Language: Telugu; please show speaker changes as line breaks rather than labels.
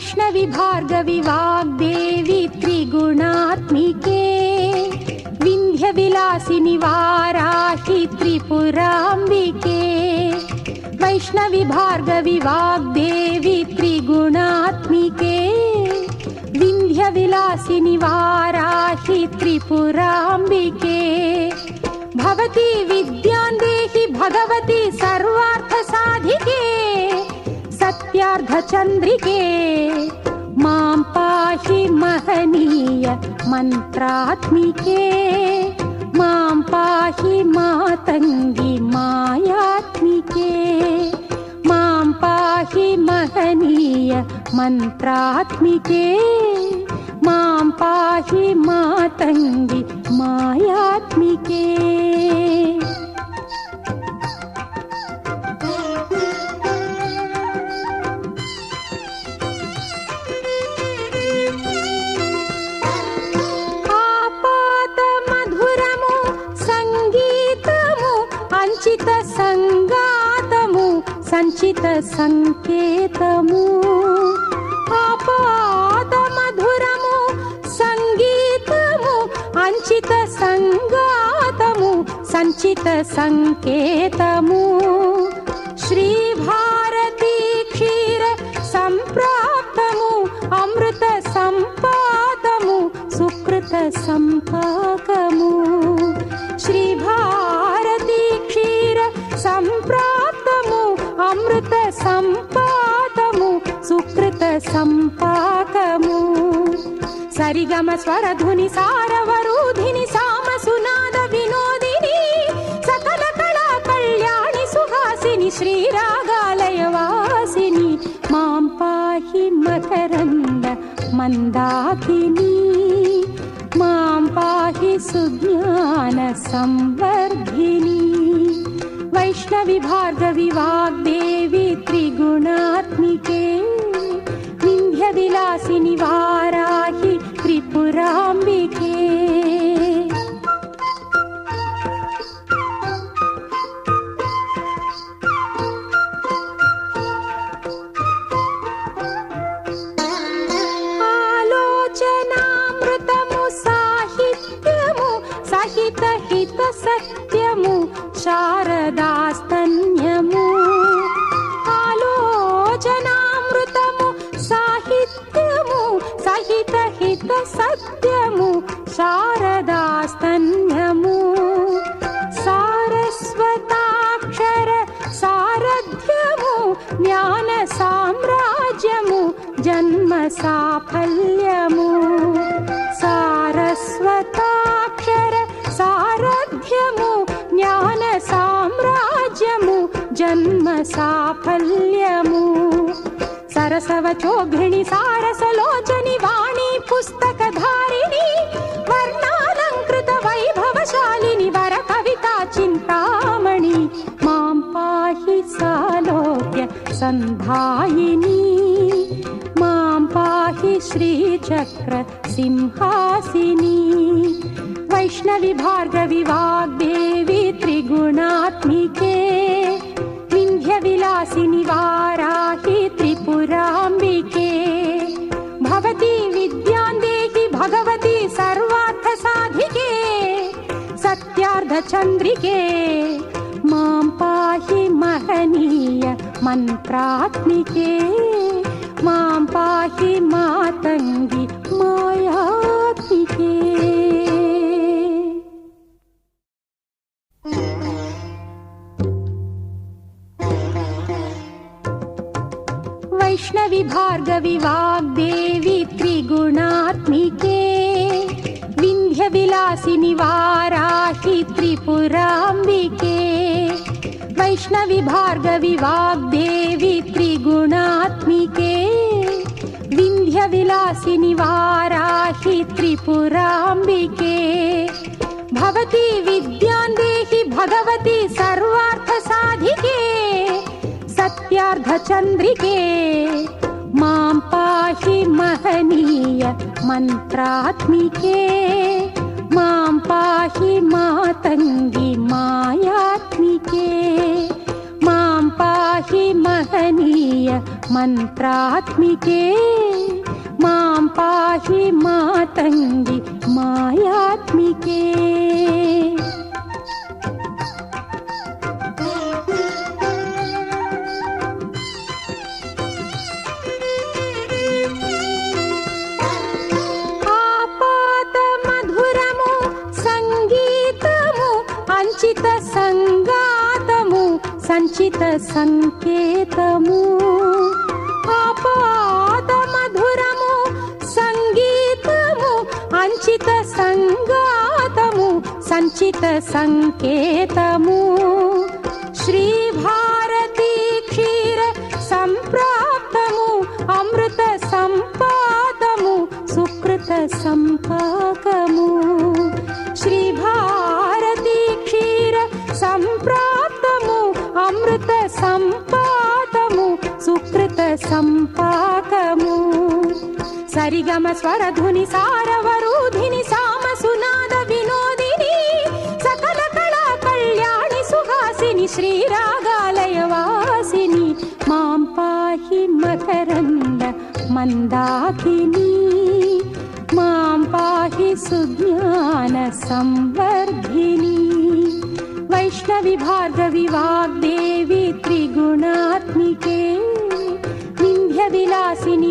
వైష్ణవి భార్గవి వాగ్దేవి త్రిగుణాత్మికే వింధ్య విలాసిని వారాహి త్రిపురాంబికే వైష్ణవి భార్గవి వాగ్దేవి త్రిగుణాత్మికే వింధ్య విలాసిని వారాహి త్రిపురాంబికే భవతి విద్యాం దేహి భగవతి సర్వార్థ సాధికే సత్యార్థ చంద్రికే మాం పాహి మహనీయ మంత్రాత్మికే మాం పాహి మాతంగి మాయాత్మికే మాం పాహి మహనీయ మంత్రాత్మికే మాం పాహి మాతంగి మాయాత్మికే. సంచిత సంగాతము సంచిత సంకేతము ఆపాద మధురము సంగీతము అంచిత సంగాతము సంచిత సంకేతము శ్రీ భారతీ క్షీర సంప్రాప్తము అమృత సంపాదము సుకృత సంపాకము శ్రీ భారతీ క్షీర సంప్రాప్తము అమృత సంపాదము సుకృత సంపాకము సరిగమ స్వరధుని సారవరూధిని సామ సునాద వినోదిని సకల కళా కళ్యాణి సుహాసిని శ్రీరాగాలయ వాసిని మాం పాహి మకరంద మందాకిని మాం పాహి సుజ్ఞాన సంవర్ధిని వైష్ణవి భార్గవి వాగ్దేవి త్రిగుణాత్మికే వింధ్య విలాసిని వారాహి త్రిపురాంబికే. సహిత హిత సత్యము శారదాస్తన్యము ఆలోచనామృతము సాహిత్యము సహిత హిత సత్యము శారదాస్తన్యము సారస్వతాక్షర సారథ్యము జ్ఞాన సామ్రాజ్యము జన్మ సాఫల్యము సారస్వతాక్షర సారథ్యము జ్ఞాన సామ్రాజ్యము జన్మ సాఫల్యము సరసవచోఘ్రిణి సారసలోచని వాణి పుస్తకధారిణి వర్ణాలంకృత వైభవశాలిని వర కవితా చింతామణి మాం పాహి సాలోక్య సంధాయిని మాం పాహి శ్రీచక్ర సింహాసిని వైష్ణవి భార్గవి వాగ్దేవి త్రిగుణాత్మికే వింధ్య విలాసిని వారాహి త్రిపురాంబికే భవతి విద్యాం దేహి భగవతి సర్వార్థ సాధికే సత్యార్థ చంద్రికే మాం పాహి మహనీయ మంత్రాత్మికే మాం పాహి మాతంగి మాయాత్మికే. వైష్ణవి భార్గవి వాగ్దేవి త్రిగుణాత్మికే వింధ్య విలాసిని వారాహి త్రిపురాంబికే వైష్ణవి భార్గవి వాగ్దేవి త్రిగుణాత్మికే వింధ్య విలాసిని వారాహి త్రిపురాంబికే భవతి విద్యాం దేహి భగవతి సర్వార్థ సాధికే సత్యార్థ చంద్రికే మాం పాహి మహనీయ మంత్రాత్మికే మాం పాహి మాతంగి మాయాత్మికే మాం పాహి पाहि महनीय मन्त्रात्मिके मां पाहि मातङ्गि मायात्मिके సంచిత సంగాతము సంచిత సంకేతము ఆపాద మధురము సంగీతము అంచిత సంగాతము సంచిత సంకేతము శ్రీ భారతీ క్షీర సంప్రాప్తము అమృత సంపాదము సుకృత సంపాకము శ్రీ భారతీ క్షీర సంప్రాప్తము అమృత సంపాదము సుకృత సంపాకము సరిగమ స్వరధుని సారవరూధిని సామ సునాద వినోదిని సకల కళా కళ్యాణి సుహాసిని శ్రీరాగాలయ వాసిని మాం పాహి మకరంద మందాకిని మాం పాహి సుజ్ఞాన సంవర్ధిని వైష్ణవి భార్గవి వాగ్దేవి త్రిగుణాత్మికే వింధ్య విలాసిని